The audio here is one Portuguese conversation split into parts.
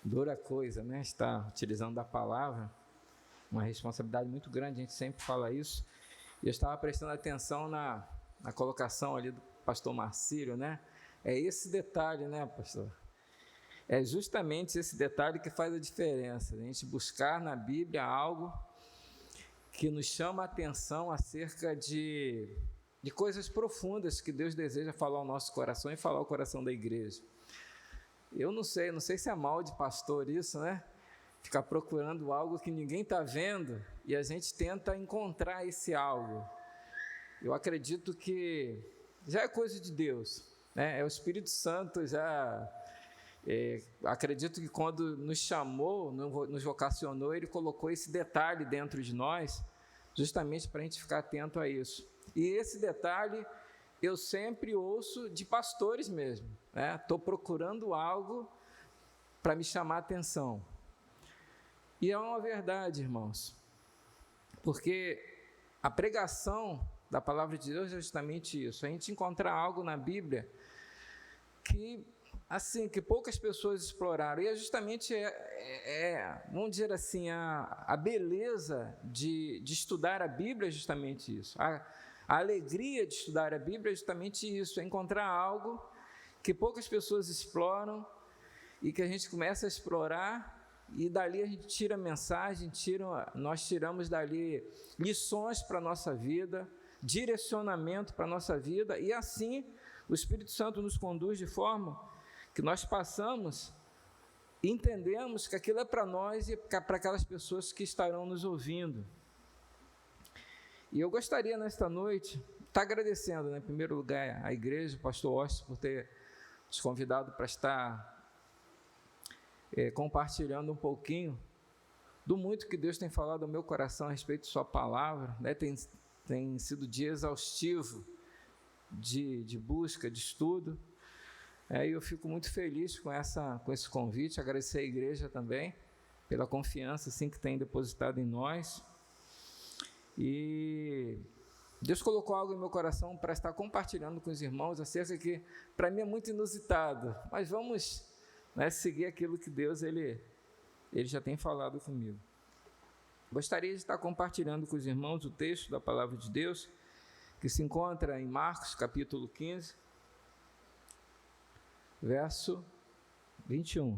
Dura coisa, né? Estar utilizando da palavra, uma responsabilidade muito grande, a gente sempre fala isso. E eu estava prestando atenção na colocação ali do pastor Marcílio, né? É esse detalhe, né, pastor? É justamente esse detalhe que faz a diferença, a gente buscar na Bíblia algo que nos chama a atenção acerca de coisas profundas que Deus deseja falar ao nosso coração e falar ao coração da igreja. Eu não sei se é mal de pastor isso, né? Ficar procurando algo que ninguém está vendo e a gente tenta encontrar esse algo. Eu acredito que já é coisa de Deus, né? É o Espírito Santo já... acredito que quando nos chamou, nos vocacionou, Ele colocou esse detalhe dentro de nós, justamente para a gente ficar atento a isso. E esse detalhe eu sempre ouço de pastores mesmo, né? Estou procurando algo para me chamar a atenção. E é uma verdade, irmãos, porque a pregação da palavra de Deus é justamente isso, a gente encontrar algo na Bíblia que poucas pessoas exploraram, e é justamente, vamos dizer assim, a beleza de estudar a Bíblia é justamente isso, a alegria de estudar a Bíblia é justamente isso, é encontrar algo que poucas pessoas exploram, e que a gente começa a explorar, e dali a gente tira mensagem, nós tiramos dali lições para a nossa vida, direcionamento para a nossa vida, e assim o Espírito Santo nos conduz de forma que nós passamos e entendemos que aquilo é para nós e para aquelas pessoas que estarão nos ouvindo. E eu gostaria nesta noite estar agradecendo, né, em primeiro lugar, a igreja, o pastor Austin, por ter nos convidado para estar compartilhando um pouquinho do muito que Deus tem falado ao meu coração a respeito de sua palavra, né? Tem sido dia exaustivo de busca, de estudo, e eu fico muito feliz com esse convite, agradecer a igreja também pela confiança assim, que tem depositado em nós, e Deus colocou algo em meu coração para estar compartilhando com os irmãos acerca que para mim é muito inusitado, mas vamos, né, seguir aquilo que Deus ele já tem falado comigo. Gostaria de estar compartilhando com os irmãos o texto da palavra de Deus que se encontra em Marcos capítulo 15, verso 21.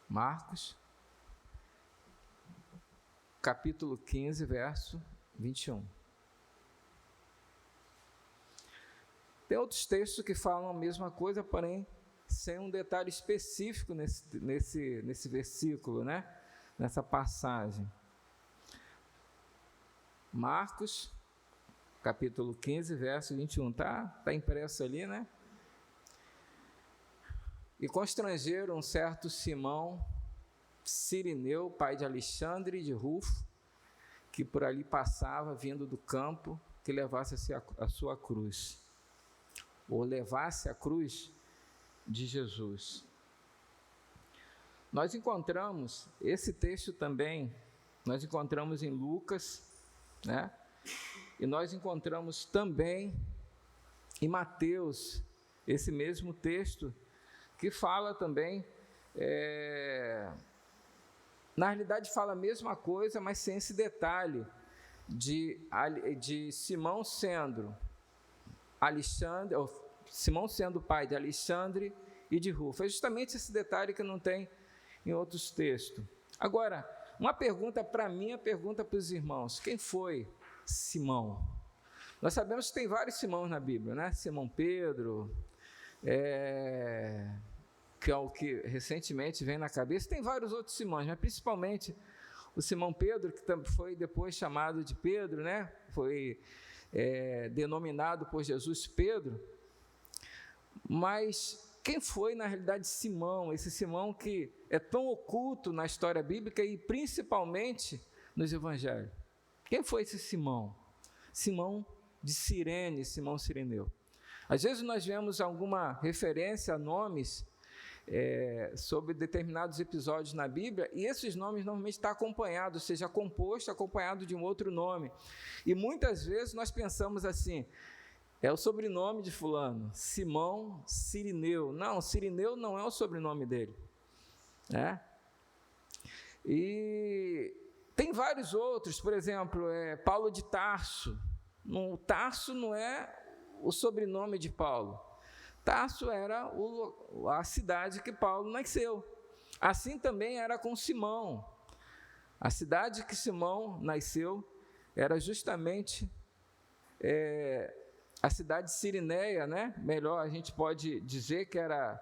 Marcos capítulo 15, verso 21. Tem outros textos que falam a mesma coisa, porém sem um detalhe específico nesse versículo, né? Nessa passagem. Marcos, capítulo 15, verso 21. Tá impresso ali, né? E constrangeram um certo Simão Cirineu, pai de Alexandre e de Rufo, que por ali passava, vindo do campo, que levasse a sua cruz, ou levasse a cruz de Jesus. Nós encontramos esse texto também, nós encontramos em Lucas, né? E nós encontramos também em Mateus, esse mesmo texto, que fala também, na realidade fala a mesma coisa, mas sem esse detalhe de Simão sendo Alexandre, Simão sendo pai de Alexandre e de Rufo. É justamente esse detalhe que não tem em outros textos. Agora, uma pergunta para mim, a pergunta para os irmãos: quem foi Simão? Nós sabemos que tem vários Simãos na Bíblia, né? Simão Pedro, que é o que recentemente vem na cabeça. Tem vários outros Simões, mas principalmente o Simão Pedro, que foi depois chamado de Pedro, né? Foi denominado por Jesus Pedro. Mas quem foi na realidade Simão, esse Simão que é tão oculto na história bíblica e principalmente nos evangelhos? Quem foi esse Simão? Simão de Cirene, Simão Cireneu. Às vezes nós vemos alguma referência a nomes sobre determinados episódios na Bíblia, e esses nomes normalmente estão acompanhados, ou seja, acompanhado de um outro nome. E muitas vezes nós pensamos assim: é o sobrenome de fulano, Simão Cirineu. Não, Cirineu não é o sobrenome dele, né? E tem vários outros, por exemplo, Paulo de Tarso. Tarso não é o sobrenome de Paulo. Tarso era a cidade que Paulo nasceu. Assim também era com Simão. A cidade que Simão nasceu era justamente a cidade de Cirineia, né? Melhor, a gente pode dizer que era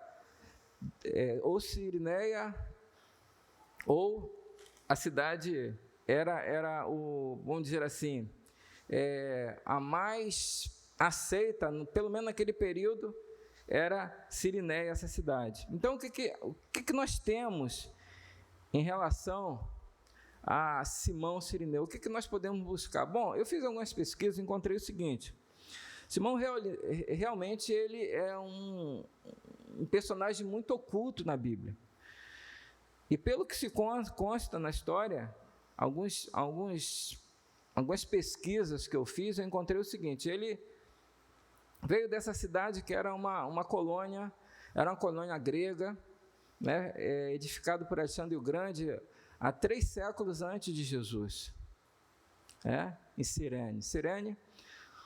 ou Cirineia, ou a cidade vamos dizer assim, a mais aceita, pelo menos naquele período, era Cirineia, essa cidade. Então, o que nós temos em relação a Simão Cirineu? O que nós podemos buscar? Bom, eu fiz algumas pesquisas e encontrei o seguinte: Simão realmente ele é um personagem muito oculto na Bíblia. E pelo que se consta na história, algumas pesquisas que eu fiz, eu encontrei o seguinte: ele veio dessa cidade que era uma colônia, era uma colônia grega, né, edificado por Alexandre o Grande há 3 séculos antes de Jesus, em Cirene. Cirene,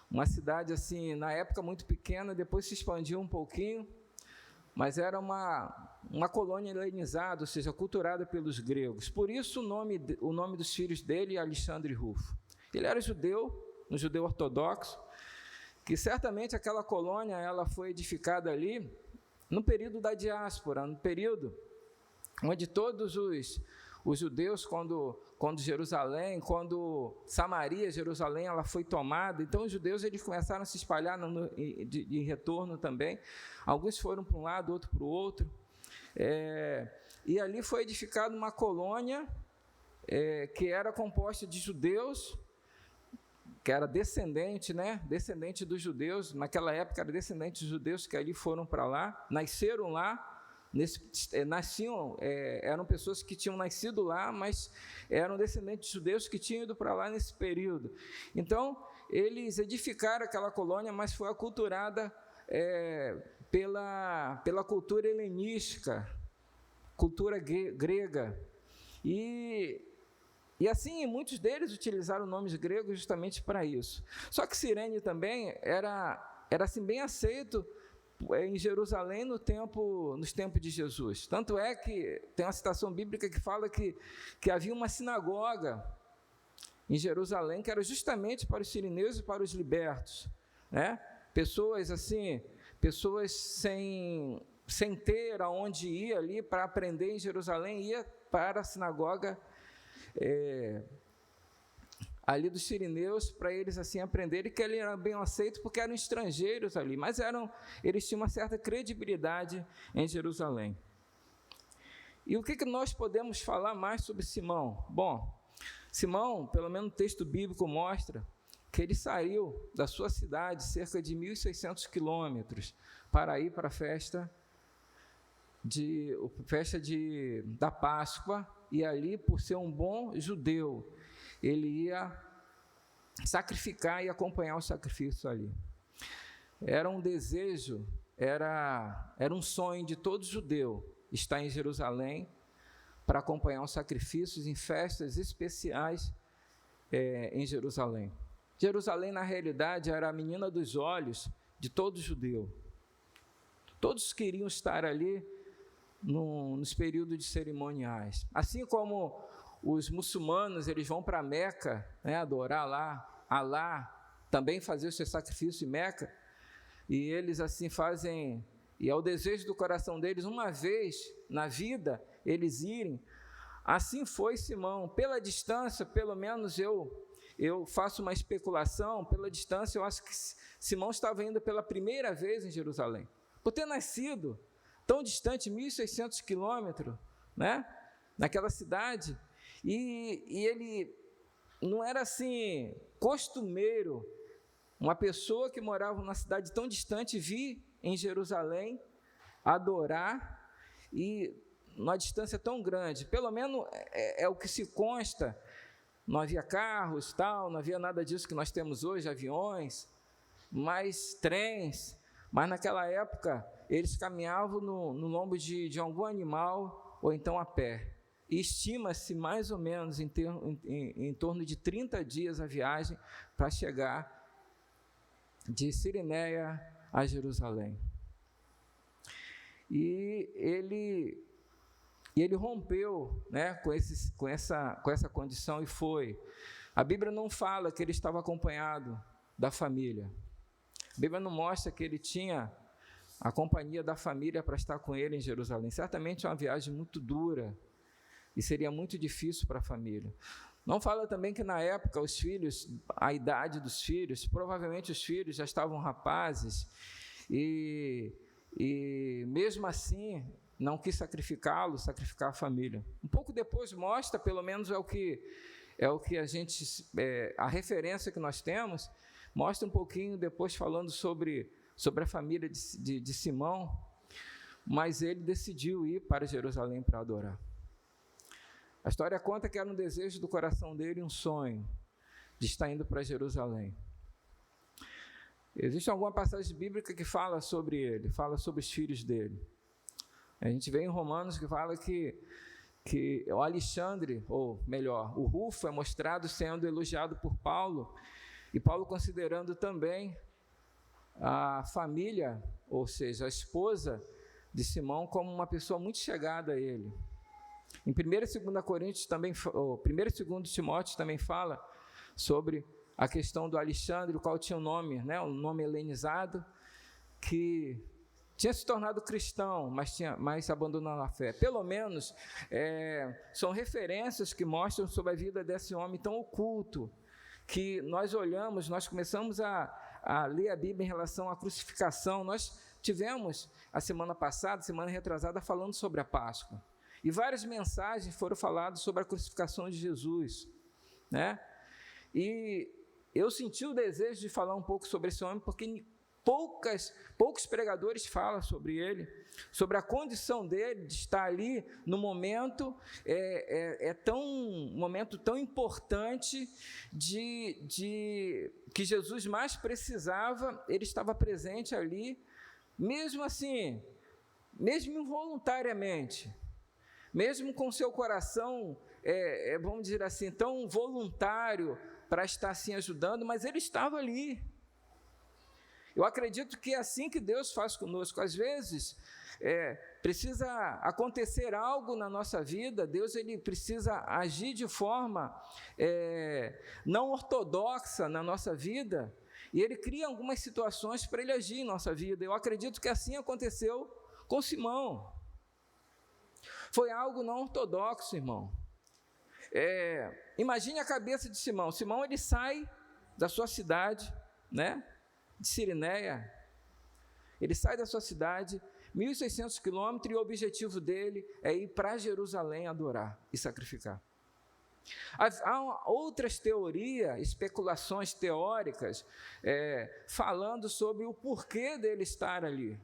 uma cidade assim, na época muito pequena, depois se expandiu um pouquinho, mas era uma colônia helenizada, ou seja, culturada pelos gregos. Por isso o nome dos filhos dele é Alexandre e Rufo. Ele era um judeu ortodoxo, que certamente aquela colônia ela foi edificada ali no período da diáspora, no período onde todos os judeus, quando Samaria, Jerusalém, ela foi tomada, então os judeus eles começaram a se espalhar de retorno também. Alguns foram para um lado, outros para o outro. E ali foi edificada uma colônia que era composta de judeus, que era descendente dos judeus, naquela época era descendente dos judeus que ali foram para lá, nasceram lá, eram pessoas que tinham nascido lá, mas eram descendentes de judeus que tinham ido para lá nesse período. Então, eles edificaram aquela colônia, mas foi aculturada pela cultura helenística, cultura grega. E assim, muitos deles utilizaram nomes gregos justamente para isso. Só que Cirene também era assim, bem aceito em Jerusalém nos tempos de Jesus. Tanto é que tem uma citação bíblica que fala que havia uma sinagoga em Jerusalém que era justamente para os sirineus e para os libertos, né? Pessoas sem ter aonde ir ali para aprender em Jerusalém, ia para a sinagoga ali dos sirineus, para eles assim aprenderem que ele era bem aceito, porque eram estrangeiros ali, mas eles tinham uma certa credibilidade em Jerusalém. E o que nós podemos falar mais sobre Simão? Bom, Simão, pelo menos o texto bíblico mostra que ele saiu da sua cidade cerca de 1.600 quilômetros para ir para a festa da Páscoa, e ali, por ser um bom judeu, ele ia sacrificar e acompanhar o sacrifício ali. Era um desejo, era um sonho de todo judeu estar em Jerusalém para acompanhar os sacrifícios em festas especiais em Jerusalém. Jerusalém, na realidade, era a menina dos olhos de todo judeu. Todos queriam estar ali nos períodos de cerimoniais. Assim como os muçulmanos, eles vão para Meca, né, adorar lá, Alá, também fazer o seu sacrifício em Meca, e eles assim fazem, e é o desejo do coração deles, uma vez na vida, eles irem. Assim foi Simão. Pela distância, pelo menos eu faço uma especulação, pela distância eu acho que Simão estava indo pela primeira vez em Jerusalém, por ter nascido tão distante, 1.600 quilômetros, né, naquela cidade, e ele não era assim costumeiro uma pessoa que morava numa cidade tão distante vir em Jerusalém adorar, e numa distância tão grande. Pelo menos é o que se consta. Não havia carros, não havia nada disso que nós temos hoje, aviões, mais trens, mas naquela época eles caminhavam no lombo de algum animal ou então a pé. E estima-se mais ou menos em torno de 30 dias a viagem para chegar de Cirinéia a Jerusalém. E ele rompeu, né, com essa condição e foi. A Bíblia não fala que ele estava acompanhado da família. A Bíblia não mostra que ele tinha a companhia da família para estar com ele em Jerusalém. Certamente é uma viagem muito dura e seria muito difícil para a família. Não fala também que na época os filhos, a idade dos filhos, provavelmente os filhos já estavam rapazes e mesmo assim não quis sacrificar a família. Um pouco depois mostra, pelo menos é o que a gente, a referência que nós temos, mostra um pouquinho depois falando sobre a família de Simão, mas ele decidiu ir para Jerusalém para adorar. A história conta que era um desejo do coração dele, um sonho de estar indo para Jerusalém. Existe alguma passagem bíblica que fala sobre ele, fala sobre os filhos dele. A gente vê em Romanos que fala que o Alexandre, ou melhor, o Rufo é mostrado sendo elogiado por Paulo, e Paulo considerando também a família, ou seja, a esposa de Simão, como uma pessoa muito chegada a ele. Em 1 e 2 Coríntios também, 1 e 2 Timóteo também fala sobre a questão do Alexandre, o qual tinha um nome helenizado, que tinha se tornado cristão, mas abandonou a fé. Pelo menos, são referências que mostram sobre a vida desse homem tão oculto, que nós olhamos, nós começamos a ler a Bíblia em relação à crucificação. Nós tivemos, a semana passada, semana retrasada, falando sobre a Páscoa. E várias mensagens foram faladas sobre a crucificação de Jesus, né? E eu senti o desejo de falar um pouco sobre esse homem, porque poucos pregadores falam sobre ele, sobre a condição dele de estar ali no momento, um momento tão importante de que Jesus mais precisava, ele estava presente ali, mesmo assim, mesmo involuntariamente, mesmo com seu coração, vamos dizer assim, tão voluntário para estar assim ajudando, mas ele estava ali. Eu acredito que é assim que Deus faz conosco. Às vezes, precisa acontecer algo na nossa vida, Deus ele precisa agir de forma não ortodoxa na nossa vida, e Ele cria algumas situações para Ele agir em nossa vida. Eu acredito que assim aconteceu com Simão. Foi algo não ortodoxo, irmão. Imagine a cabeça de Simão. Simão, ele sai da sua cidade, né, de Cirinéia. Ele sai da sua cidade, 1.600 quilômetros, e o objetivo dele é ir para Jerusalém adorar e sacrificar. Há outras teorias, especulações teóricas, falando sobre o porquê dele estar ali.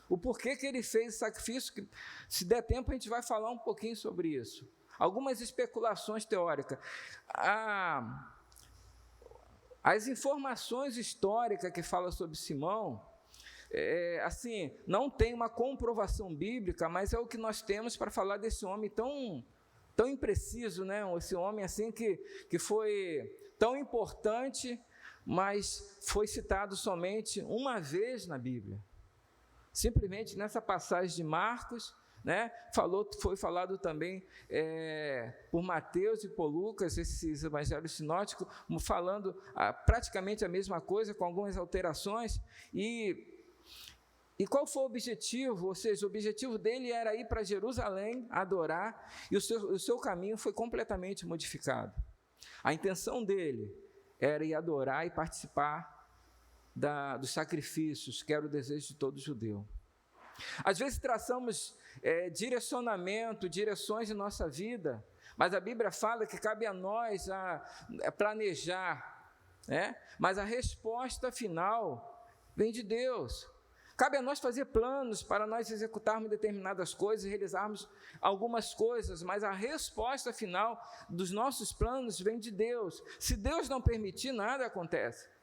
O porquê que ele fez o sacrifício, que, se der tempo, a gente vai falar um pouquinho sobre isso. Algumas especulações teóricas. As informações históricas que falam sobre Simão, assim, não tem uma comprovação bíblica, mas é o que nós temos para falar desse homem tão impreciso, né? Esse homem assim que foi tão importante, mas foi citado somente uma vez na Bíblia. Simplesmente nessa passagem de Marcos, né, foi falado também por Mateus e por Lucas, esses evangelhos sinóticos, falando praticamente a mesma coisa, com algumas alterações. E qual foi o objetivo? Ou seja, o objetivo dele era ir para Jerusalém, adorar, e o seu caminho foi completamente modificado. A intenção dele era ir adorar e participar dos sacrifícios, que era o desejo de todo judeu. Às vezes traçamos direções em nossa vida, mas a Bíblia fala que cabe a nós planejar, né? Mas a resposta final vem de Deus. Cabe a nós fazer planos para nós executarmos determinadas coisas, realizarmos algumas coisas, mas a resposta final dos nossos planos vem de Deus. Se Deus não permitir, nada acontece.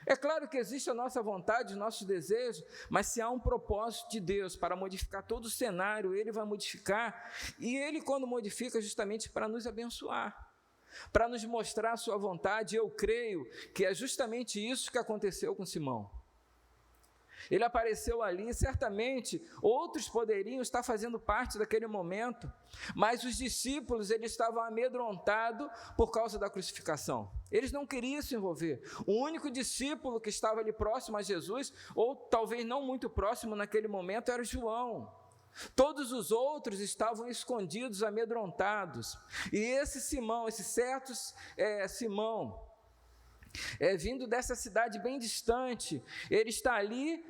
É claro que existe a nossa vontade, os nossos desejos, mas se há um propósito de Deus para modificar todo o cenário, Ele vai modificar, e Ele, quando modifica, justamente para nos abençoar, para nos mostrar a sua vontade. Eu creio que é justamente isso que aconteceu com Simão. Ele apareceu ali, e certamente outros poderiam estar fazendo parte daquele momento, mas os discípulos, eles estavam amedrontados por causa da crucificação. Eles não queriam se envolver. O único discípulo que estava ali próximo a Jesus, ou talvez não muito próximo naquele momento, era João. Todos os outros estavam escondidos, amedrontados. E esse Simão, esse certo Simão, vindo dessa cidade bem distante, ele está ali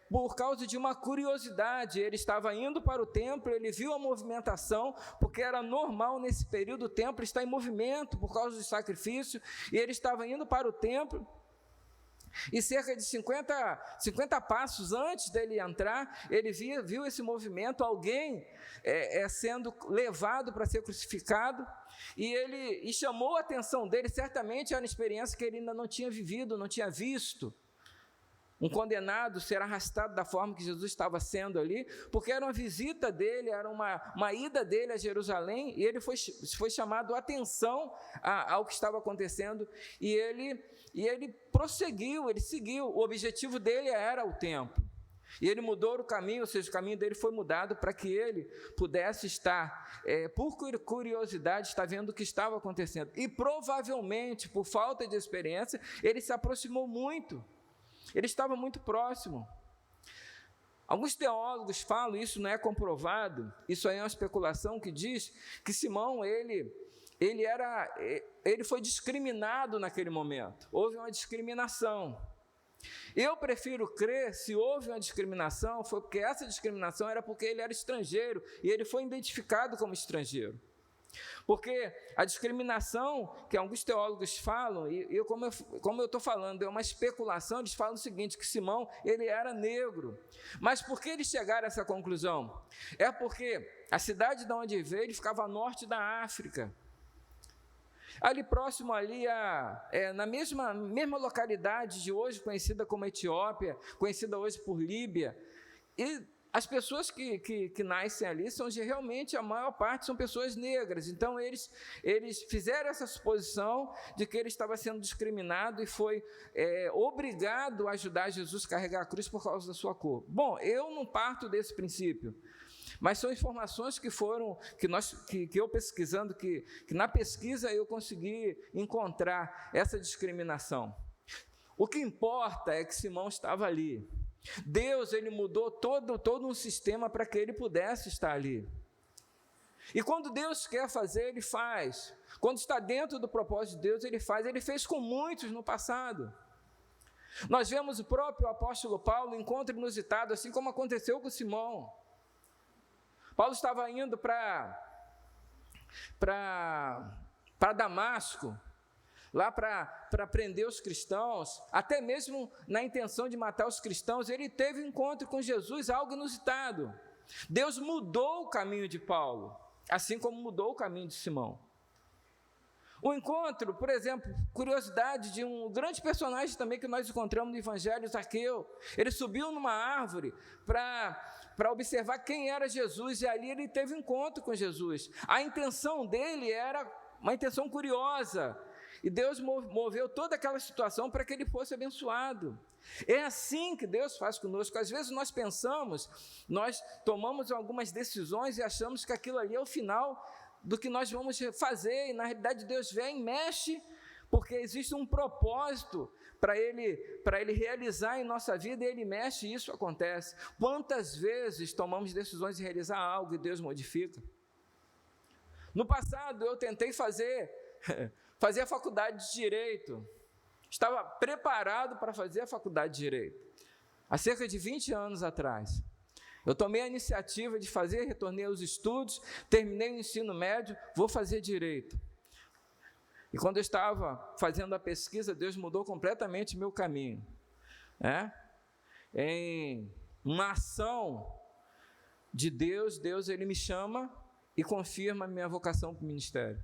por causa de uma curiosidade. Ele estava indo para o templo, ele viu a movimentação, porque era normal nesse período o templo estar em movimento por causa do sacrifício, e ele estava indo para o templo, e cerca de 50 passos antes dele entrar, ele viu esse movimento, alguém sendo levado para ser crucificado, e chamou a atenção dele. Certamente era uma experiência que ele ainda não tinha vivido, não tinha visto. Um condenado ser arrastado da forma que Jesus estava sendo ali, porque era uma visita dele, era uma ida dele a Jerusalém, e ele foi chamado a atenção ao que estava acontecendo, e ele prosseguiu, ele seguiu. O objetivo dele era o templo, e ele mudou o caminho, ou seja, o caminho dele foi mudado para que ele pudesse estar, por curiosidade, estar vendo o que estava acontecendo, e provavelmente, por falta de experiência, ele se aproximou muito. Ele estava muito próximo. Alguns teólogos falam, isso não é comprovado, isso aí é uma especulação, que diz que Simão, ele foi discriminado naquele momento. Houve uma discriminação. Eu prefiro crer, se houve uma discriminação, foi porque essa discriminação era porque ele era estrangeiro, e ele foi identificado como estrangeiro. Porque a discriminação que alguns teólogos falam, e como eu estou falando, é uma especulação, eles falam o seguinte, que Simão, ele era negro. Mas por que eles chegaram a essa conclusão? É porque a cidade de onde veio, ele ficava a norte da África. Ali próximo, na mesma localidade de hoje, conhecida como Etiópia, conhecida hoje por Líbia, e as pessoas que nascem ali realmente, a maior parte são pessoas negras. Então eles fizeram essa suposição de que ele estava sendo discriminado e foi obrigado a ajudar Jesus a carregar a cruz por causa da sua cor. Bom, eu não parto desse princípio, mas são informações que eu pesquisando, que na pesquisa eu consegui encontrar essa discriminação. O que importa é que Simão estava ali. Deus, ele mudou todo um sistema para que ele pudesse estar ali. E quando Deus quer fazer, ele faz. Quando está dentro do propósito de Deus, ele faz. Ele fez com muitos no passado. Nós vemos o próprio apóstolo Paulo, encontro inusitado, assim como aconteceu com Simão. Paulo estava indo para Damasco, lá para prender os cristãos, até mesmo na intenção de matar os cristãos. Ele teve um encontro com Jesus, algo inusitado. Deus mudou o caminho de Paulo, assim como mudou o caminho de Simão. O encontro, por exemplo, curiosidade de um grande personagem também que nós encontramos no Evangelho, Zaqueu. Ele subiu numa árvore para observar quem era Jesus, e ali ele teve um encontro com Jesus. A intenção dele era uma intenção curiosa, e Deus moveu toda aquela situação para que ele fosse abençoado. É assim que Deus faz conosco. Às vezes nós pensamos, nós tomamos algumas decisões e achamos que aquilo ali é o final do que nós vamos fazer, e na realidade Deus vem e mexe, porque existe um propósito para ele realizar em nossa vida, e Ele mexe e isso acontece. Quantas vezes tomamos decisões de realizar algo e Deus modifica? No passado eu tentei fazer a faculdade de Direito, estava preparado para fazer a faculdade de Direito, há cerca de 20 anos atrás. Eu tomei a iniciativa de fazer, retornei aos estudos, terminei o ensino médio, vou fazer Direito. E quando eu estava fazendo a pesquisa, Deus mudou completamente meu caminho. Em uma ação de Deus, Ele me chama e confirma a minha vocação para o ministério.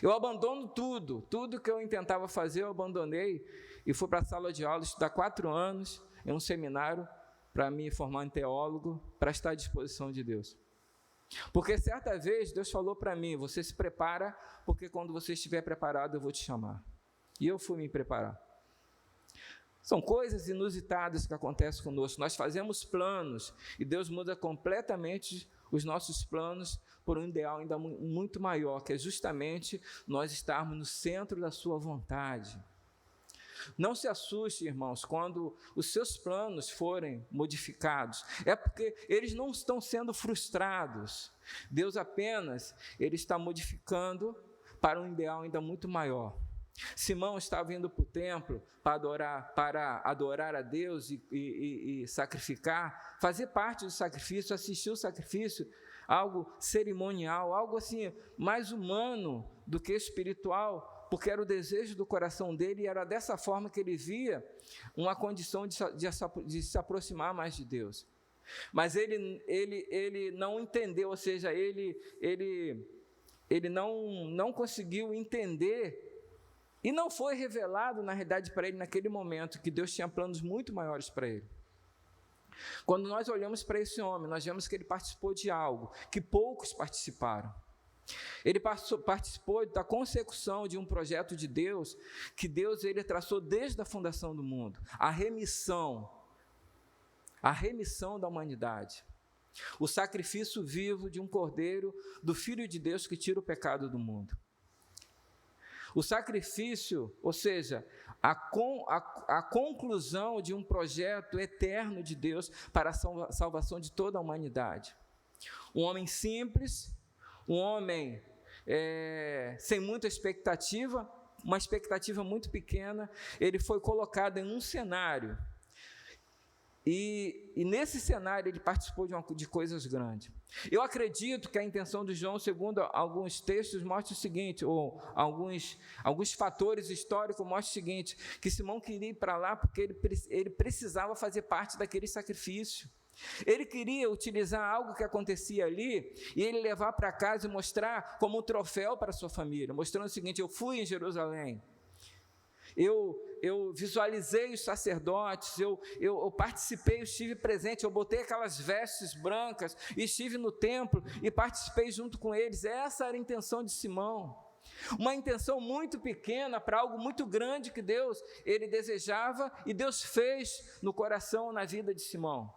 Eu abandono tudo que eu intentava fazer, eu abandonei, e fui para a sala de aula estudar 4 anos em um seminário para me formar em teólogo, para estar à disposição de Deus. Porque certa vez Deus falou para mim: você se prepara, porque quando você estiver preparado eu vou te chamar. E eu fui me preparar. São coisas inusitadas que acontecem conosco. Nós fazemos planos e Deus muda completamente os nossos planos por um ideal ainda muito maior, que é justamente nós estarmos no centro da sua vontade. Não se assuste, irmãos, quando os seus planos forem modificados. É porque eles não estão sendo frustrados. Deus apenas está modificando para um ideal ainda muito maior. Simão estava indo para o templo para adorar a Deus e sacrificar, fazer parte do sacrifício, assistir o sacrifício, algo cerimonial, algo assim mais humano do que espiritual, porque era o desejo do coração dele e era dessa forma que ele via uma condição de se aproximar mais de Deus. Mas ele não entendeu, ou seja, ele não conseguiu entender. E não foi revelado, na realidade, para ele, naquele momento, que Deus tinha planos muito maiores para ele. Quando nós olhamos para esse homem, nós vemos que ele participou de algo que poucos participaram. Ele participou da consecução de um projeto de Deus, que Deus ele traçou desde a fundação do mundo. A remissão da humanidade. O sacrifício vivo de um cordeiro, do Filho de Deus que tira o pecado do mundo. O sacrifício, ou seja, a conclusão de um projeto eterno de Deus para a salvação de toda a humanidade. Um homem simples, um homem sem muita expectativa, uma expectativa muito pequena, ele foi colocado em um cenário. E nesse cenário ele participou de coisas grandes. Eu acredito que a intenção de João, segundo alguns textos, mostra o seguinte, ou alguns fatores históricos mostram o seguinte, que Simão queria ir para lá porque ele precisava fazer parte daquele sacrifício. Ele queria utilizar algo que acontecia ali e ele levar para casa e mostrar como um troféu para a sua família, mostrando o seguinte: eu fui em Jerusalém. Eu visualizei os sacerdotes, eu participei, eu estive presente, eu botei aquelas vestes brancas, e estive no templo e participei junto com eles. Essa era a intenção de Simão. Uma intenção muito pequena para algo muito grande que Deus, ele desejava e Deus fez no coração, na vida de Simão.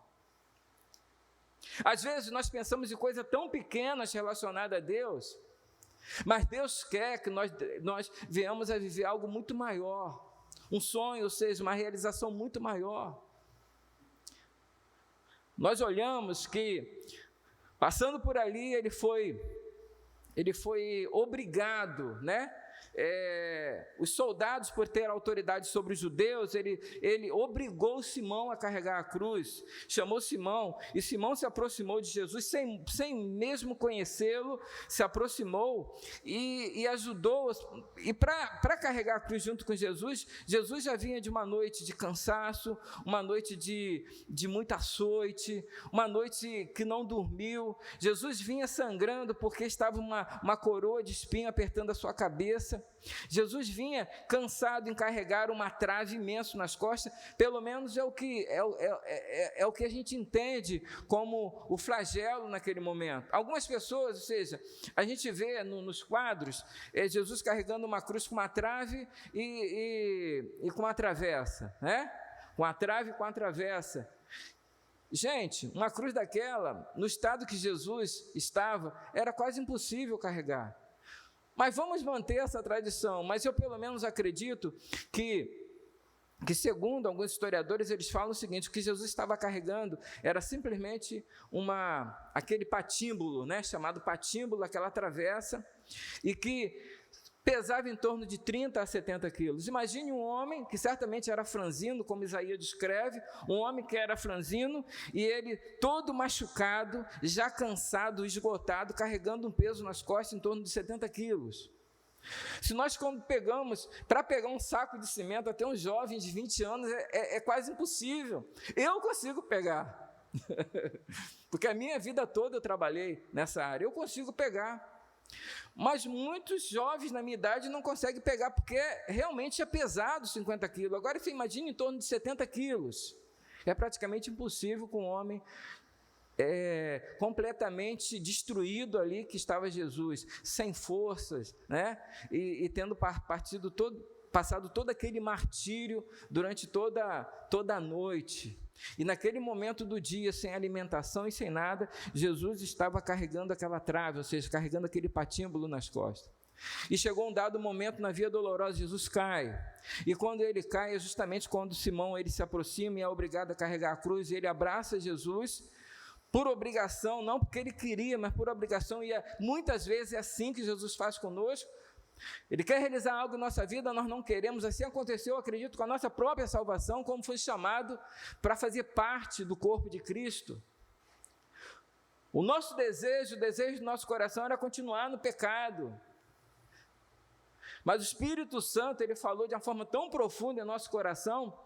Às vezes nós pensamos em coisas tão pequenas relacionadas a Deus, mas Deus quer que nós venhamos a viver algo muito maior, um sonho, ou seja, uma realização muito maior. Nós olhamos que, passando por ali, ele foi obrigado, né? Os soldados, por ter autoridade sobre os judeus, ele obrigou Simão a carregar a cruz, chamou Simão, e Simão se aproximou de Jesus, sem mesmo conhecê-lo, se aproximou e ajudou, e para carregar a cruz junto com Jesus já vinha de uma noite de cansaço, uma noite de muita açoite, uma noite que não dormiu. Jesus vinha sangrando porque estava uma coroa de espinho apertando a sua cabeça. Jesus vinha cansado em carregar uma trave imensa nas costas, pelo menos é o que a gente entende como o flagelo naquele momento. Algumas pessoas, ou seja, a gente vê nos quadros, Jesus carregando uma cruz com uma trave e com uma travessa, né? Com a trave e com a travessa. Gente, uma cruz daquela, no estado que Jesus estava, era quase impossível carregar. Mas vamos manter essa tradição. Mas eu pelo menos acredito que segundo alguns historiadores, eles falam o seguinte: o que Jesus estava carregando era simplesmente aquele patímbulo, né, chamado patímbulo, aquela travessa, e que pesava em torno de 30 a 70 quilos. Imagine um homem que certamente era franzino, como Isaías descreve, um homem que era franzino, e ele todo machucado, já cansado, esgotado, carregando um peso nas costas em torno de 70 quilos. Se nós para pegar um saco de cimento até um jovem de 20 anos, é quase impossível. Eu consigo pegar, porque a minha vida toda eu trabalhei nessa área, eu consigo pegar. Mas muitos jovens na minha idade não conseguem pegar, porque realmente é pesado 50 quilos. Agora você imagina em torno de 70 quilos. É praticamente impossível com um homem completamente destruído ali que estava Jesus, sem forças, né? E tendo passado todo aquele martírio durante toda a noite. E naquele momento do dia, sem alimentação e sem nada, Jesus estava carregando aquela trave, ou seja, carregando aquele patímbulo nas costas. E chegou um dado momento na Via Dolorosa, Jesus cai. E quando ele cai, é justamente quando Simão ele se aproxima e é obrigado a carregar a cruz, e ele abraça Jesus por obrigação, não porque ele queria, mas por obrigação, e muitas vezes é assim que Jesus faz conosco. Ele quer realizar algo em nossa vida, nós não queremos. Assim aconteceu, acredito, com a nossa própria salvação, como foi chamado para fazer parte do corpo de Cristo. O nosso desejo, o desejo do nosso coração era continuar no pecado. Mas o Espírito Santo, ele falou de uma forma tão profunda em nosso coração,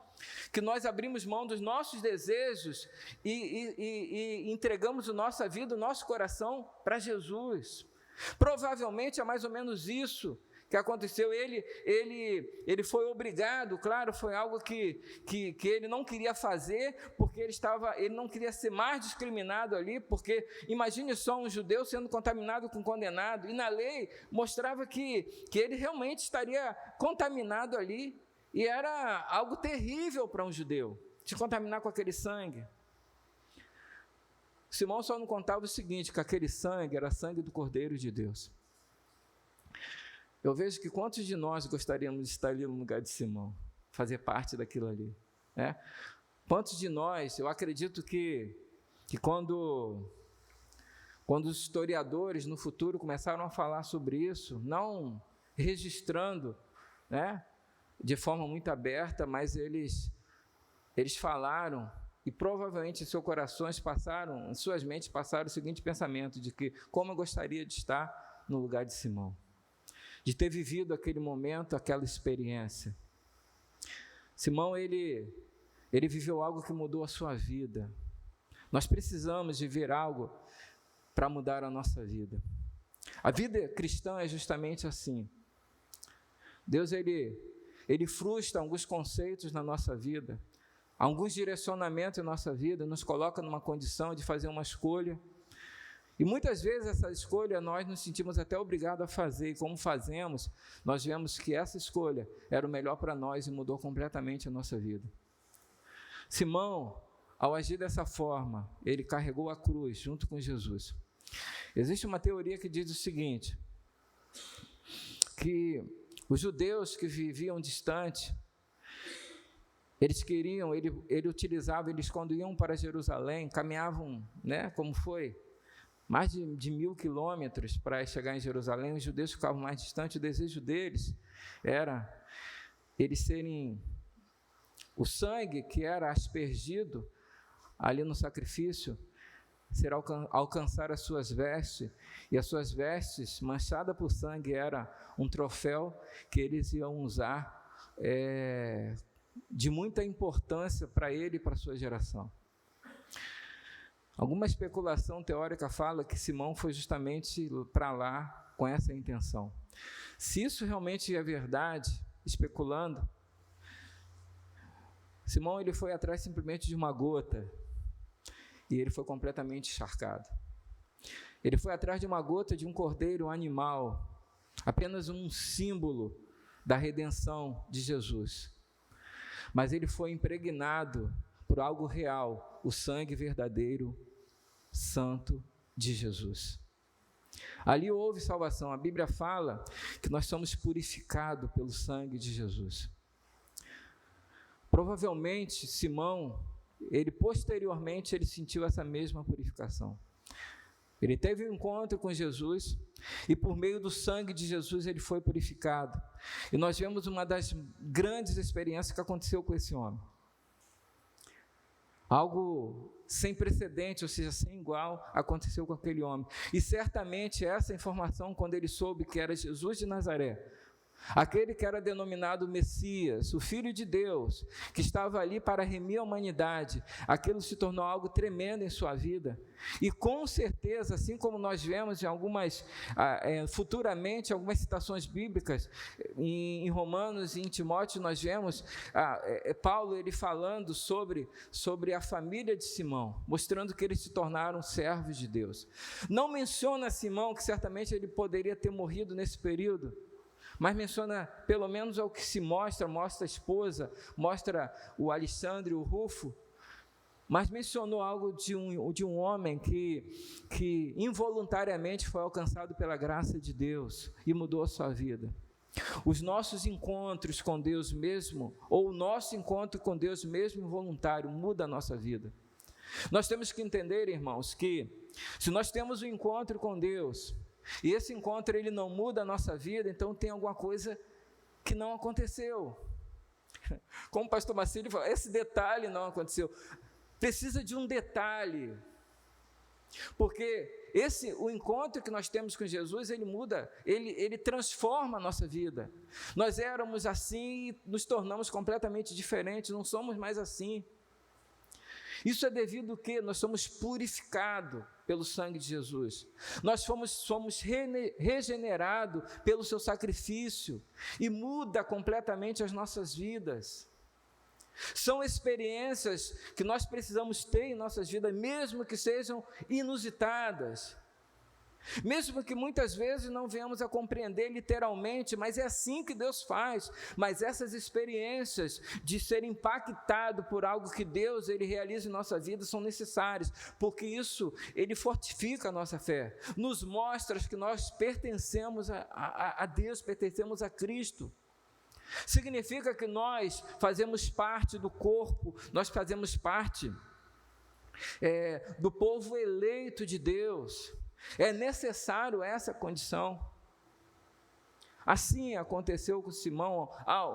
que nós abrimos mão dos nossos desejos e entregamos a nossa vida, o nosso coração para Jesus. Provavelmente é mais ou menos isso que aconteceu. Ele foi obrigado, claro, foi algo que ele não queria fazer, porque ele não queria ser mais discriminado ali, porque imagine só um judeu sendo contaminado com condenado, e na lei mostrava que ele realmente estaria contaminado ali, e era algo terrível para um judeu, se contaminar com aquele sangue. Simão só não contava o seguinte, que aquele sangue era sangue do Cordeiro de Deus. Eu vejo que quantos de nós gostaríamos de estar ali no lugar de Simão, fazer parte daquilo ali, né? Quantos de nós, eu acredito que quando os historiadores no futuro começaram a falar sobre isso, não registrando, né, de forma muito aberta, mas eles falaram, e provavelmente em seus corações em suas mentes passaram o seguinte pensamento, de que como eu gostaria de estar no lugar de Simão, de ter vivido aquele momento, aquela experiência. Simão, ele viveu algo que mudou a sua vida. Nós precisamos viver algo para mudar a nossa vida. A vida cristã é justamente assim. Deus, ele frustra alguns conceitos na nossa vida, alguns direcionamentos em nossa vida, nos coloca numa condição de fazer uma escolha, e muitas vezes essa escolha nós nos sentimos até obrigados a fazer, e como fazemos, nós vemos que essa escolha era o melhor para nós e mudou completamente a nossa vida. Simão, ao agir dessa forma, ele carregou a cruz junto com Jesus. Existe uma teoria que diz o seguinte, que os judeus que viviam distante, eles quando iam para Jerusalém, caminhavam, né, como foi, mais de 1.000 quilômetros para chegar em Jerusalém. Os judeus ficavam mais distantes. O desejo deles era eles serem, o sangue que era aspergido ali no sacrifício, alcançar as suas vestes, e as suas vestes manchadas por sangue era um troféu que eles iam usar de muita importância para ele e para a sua geração. Alguma especulação teórica fala que Simão foi justamente para lá com essa intenção. Se isso realmente é verdade, especulando, Simão ele foi atrás simplesmente de uma gota, e ele foi completamente encharcado. Ele foi atrás de uma gota de um cordeiro, um animal, apenas um símbolo da redenção de Jesus. Mas ele foi impregnado por algo real, o sangue verdadeiro, santo de Jesus. Ali houve salvação. A Bíblia fala que nós somos purificados pelo sangue de Jesus. Provavelmente Simão, posteriormente ele sentiu essa mesma purificação. Ele teve um encontro com Jesus e por meio do sangue de Jesus ele foi purificado. E nós vemos uma das grandes experiências que aconteceu com esse homem. Algo sem precedente, ou seja, sem igual, aconteceu com aquele homem. E certamente essa informação, quando ele soube que era Jesus de Nazaré, aquele que era denominado Messias, o Filho de Deus, que estava ali para remir a humanidade, aquilo se tornou algo tremendo em sua vida. E com certeza, assim como nós vemos em futuramente, algumas citações bíblicas, em Romanos e em Timóteo, nós vemos Paulo ele falando sobre a família de Simão, mostrando que eles se tornaram servos de Deus. Não menciona Simão, que certamente ele poderia ter morrido nesse período, mas menciona, pelo menos ao que se mostra a esposa, mostra o Alexandre, o Rufo, mas mencionou algo de um homem que involuntariamente foi alcançado pela graça de Deus e mudou a sua vida. Os nossos encontros com Deus mesmo, ou o nosso encontro com Deus mesmo voluntário, muda a nossa vida. Nós temos que entender, irmãos, que se nós temos um encontro com Deus, e esse encontro ele não muda a nossa vida, então tem alguma coisa que não aconteceu. Como o pastor Marcílio falou, esse detalhe não aconteceu. Precisa de um detalhe, porque o encontro que nós temos com Jesus, ele muda, ele transforma a nossa vida. Nós éramos assim e nos tornamos completamente diferentes, não somos mais assim. Isso é devido ao que? Nós somos purificados pelo sangue de Jesus. Nós somos regenerados pelo seu sacrifício e muda completamente as nossas vidas. São experiências que nós precisamos ter em nossas vidas, mesmo que sejam inusitadas, mesmo que muitas vezes não venhamos a compreender literalmente, mas é assim que Deus faz. Mas essas experiências de ser impactado por algo que Deus ele realiza em nossa vida são necessárias, porque isso ele fortifica a nossa fé, nos mostra que nós pertencemos a Deus, pertencemos a Cristo. Significa que nós fazemos parte do corpo, nós fazemos parte do povo eleito de Deus. É necessário essa condição. Assim aconteceu com Simão,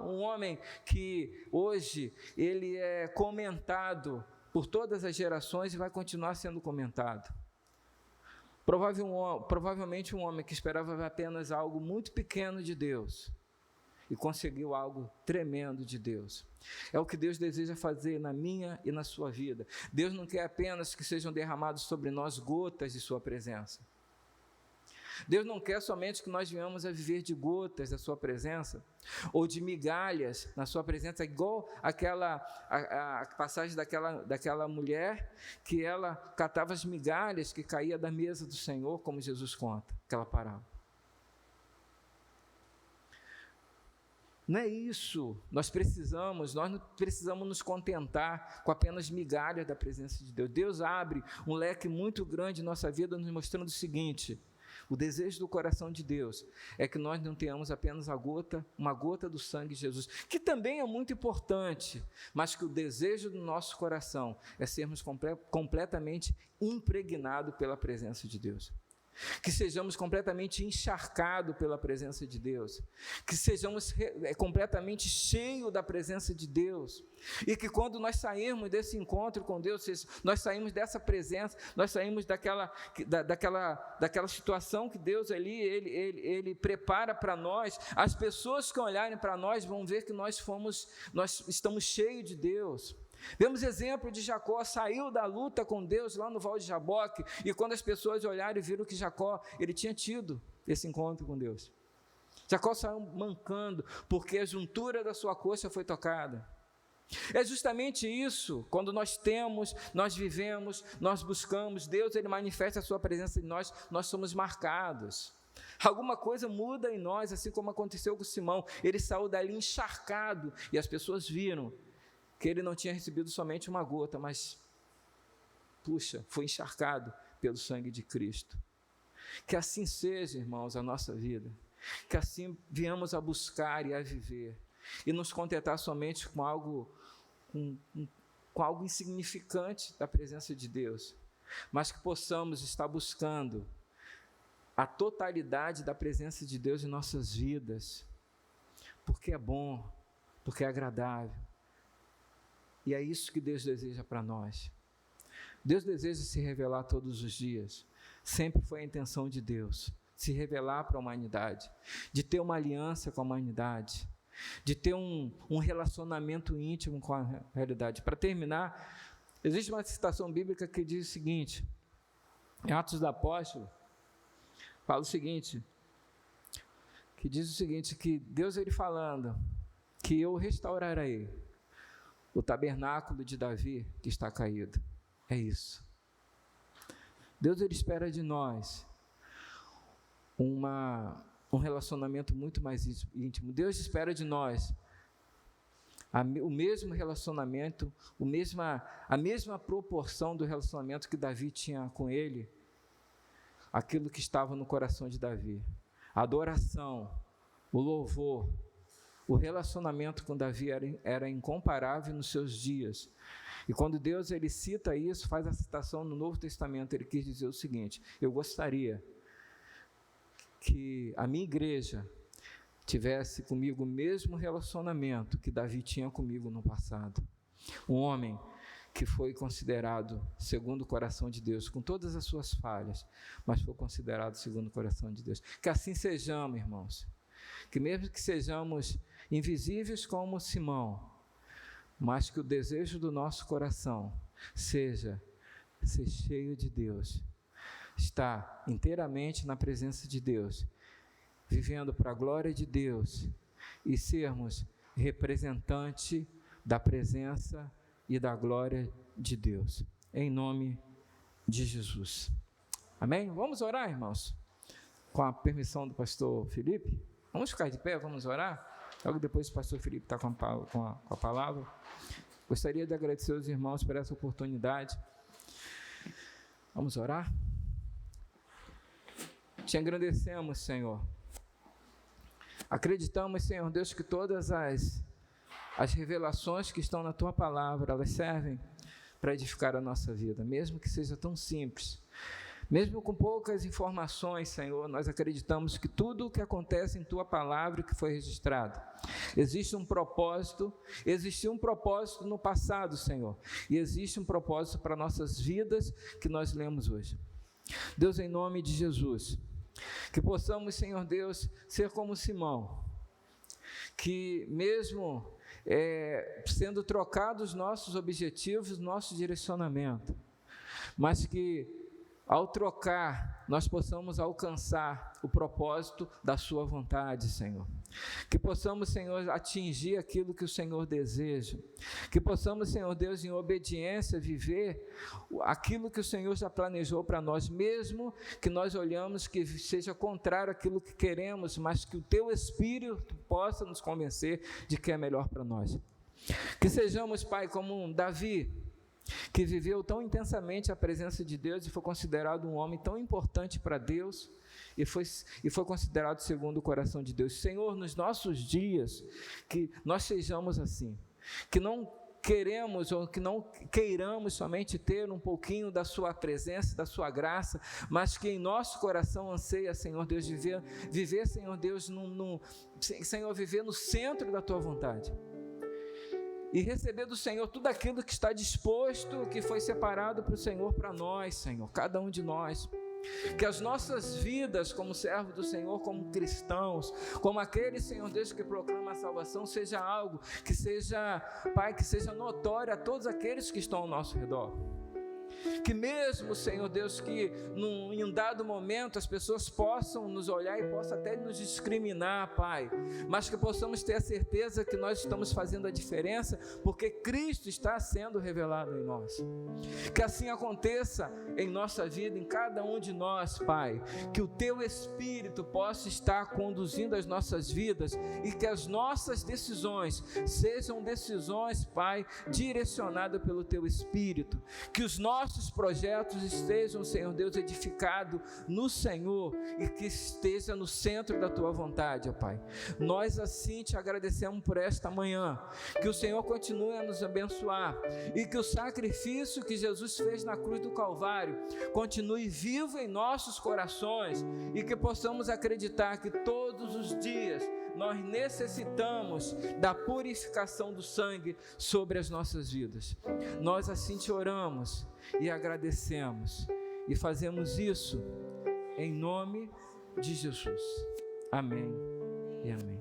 um homem que hoje ele é comentado por todas as gerações e vai continuar sendo comentado. Provavelmente um homem que esperava apenas algo muito pequeno de Deus e conseguiu algo tremendo de Deus. É o que Deus deseja fazer na minha e na sua vida. Deus não quer apenas que sejam derramados sobre nós gotas de sua presença. Deus não quer somente que nós venhamos a viver de gotas da sua presença, ou de migalhas na sua presença, igual a passagem daquela mulher, que ela catava as migalhas que caía da mesa do Senhor, como Jesus conta, aquela parábola. Não é isso, nós não precisamos nos contentar com apenas migalhas da presença de Deus. Deus abre um leque muito grande em nossa vida, nos mostrando o seguinte: o desejo do coração de Deus é que nós não tenhamos apenas uma gota do sangue de Jesus, que também é muito importante, mas que o desejo do nosso coração é sermos completamente impregnados pela presença de Deus. Que sejamos completamente encharcados pela presença de Deus, que sejamos completamente cheios da presença de Deus, e que quando nós sairmos desse encontro com Deus, nós saímos dessa presença, nós saímos daquela situação que Deus ali, Ele prepara para nós, as pessoas que olharem para nós vão ver que nós estamos cheios de Deus. Vemos exemplo de Jacó, saiu da luta com Deus lá no Val de Jaboque, e quando as pessoas olharam e viram que Jacó, ele tinha tido esse encontro com Deus. Jacó saiu mancando, porque a juntura da sua coxa foi tocada. É justamente isso, quando nós vivemos, nós buscamos, Deus ele manifesta a sua presença em nós somos marcados. Alguma coisa muda em nós, assim como aconteceu com Simão, ele saiu dali encharcado, e as pessoas viram que ele não tinha recebido somente uma gota, mas, foi encharcado pelo sangue de Cristo. Que assim seja, irmãos, a nossa vida, que assim viemos a buscar e a viver, e nos contentar somente com algo insignificante da presença de Deus, mas que possamos estar buscando a totalidade da presença de Deus em nossas vidas, porque é bom, porque é agradável. E é isso que Deus deseja para nós. Deus deseja se revelar todos os dias. Sempre foi a intenção de Deus se revelar para a humanidade, de ter uma aliança com a humanidade, de ter um relacionamento íntimo com a realidade. Para terminar, existe uma citação bíblica que diz o seguinte, em Atos dos Apóstolos, fala o seguinte, que Deus, ele falando, que eu restaurarei o tabernáculo de Davi que está caído. É isso. Deus, ele espera de nós um relacionamento muito mais íntimo. Deus espera de nós o mesmo relacionamento, a mesma proporção do relacionamento que Davi tinha com ele, aquilo que estava no coração de Davi. A adoração, o louvor, o relacionamento com Davi era incomparável nos seus dias. E quando Deus, ele cita isso, faz a citação no Novo Testamento, ele quis dizer o seguinte: eu gostaria que a minha igreja tivesse comigo o mesmo relacionamento que Davi tinha comigo no passado. Um homem que foi considerado segundo o coração de Deus, com todas as suas falhas, mas foi considerado segundo o coração de Deus. Que assim sejamos, irmãos. Que mesmo que sejamos invisíveis como Simão, mas que o desejo do nosso coração seja ser cheio de Deus, estar inteiramente na presença de Deus, vivendo para a glória de Deus e sermos representante da presença e da glória de Deus, em nome de Jesus. Amém? Vamos orar, irmãos? Com a permissão do pastor Felipe, vamos ficar de pé, vamos orar? Logo depois o pastor Felipe está com a palavra. Gostaria de agradecer aos irmãos por essa oportunidade. Vamos orar? Te agradecemos, Senhor. Acreditamos, Senhor Deus, que todas as revelações que estão na Tua palavra, elas servem para edificar a nossa vida, mesmo que seja tão simples. Mesmo com poucas informações, Senhor, nós acreditamos que tudo o que acontece em Tua palavra que foi registrado, existe um propósito, existiu um propósito no passado, Senhor, e existe um propósito para nossas vidas que nós lemos hoje. Deus, em nome de Jesus, que possamos, Senhor Deus, ser como Simão, que mesmo sendo trocados nossos objetivos, nosso direcionamento, mas que ao trocar, nós possamos alcançar o propósito da Sua vontade, Senhor. Que possamos, Senhor, atingir aquilo que o Senhor deseja. Que possamos, Senhor Deus, em obediência, viver aquilo que o Senhor já planejou para nós, mesmo que nós olhamos que seja contrário àquilo que queremos, mas que o Teu Espírito possa nos convencer de que é melhor para nós. Que sejamos, Pai, como um Davi, que viveu tão intensamente a presença de Deus e foi considerado um homem tão importante para Deus e foi considerado segundo o coração de Deus. Senhor, nos nossos dias, que nós sejamos assim, que não queremos ou que não queiramos somente ter um pouquinho da Sua presença, da Sua graça, mas que em nosso coração anseia, Senhor Deus, viver Senhor Deus, Senhor, viver no centro da Tua vontade. E receber do Senhor tudo aquilo que está disposto, que foi separado para o Senhor, para nós, Senhor, cada um de nós. Que as nossas vidas como servos do Senhor, como cristãos, como aquele, Senhor Deus, que proclama a salvação, seja algo que seja, Pai, que seja notório a todos aqueles que estão ao nosso redor. Que mesmo, Senhor Deus, que em um dado momento as pessoas possam nos olhar e possam até nos discriminar, Pai, mas que possamos ter a certeza que nós estamos fazendo a diferença, porque Cristo está sendo revelado em nós. Que assim aconteça em nossa vida, em cada um de nós, Pai, que o Teu Espírito possa estar conduzindo as nossas vidas e que as nossas decisões sejam decisões, Pai, direcionadas pelo Teu Espírito, que os nossos projetos estejam, Senhor Deus, edificados no Senhor e que esteja no centro da Tua vontade, ó Pai. Nós assim Te agradecemos por esta manhã, que o Senhor continue a nos abençoar e que o sacrifício que Jesus fez na cruz do Calvário continue vivo em nossos corações e que possamos acreditar que todos os dias nós necessitamos da purificação do sangue sobre as nossas vidas. Nós assim Te oramos e agradecemos e fazemos isso em nome de Jesus. Amém e amém.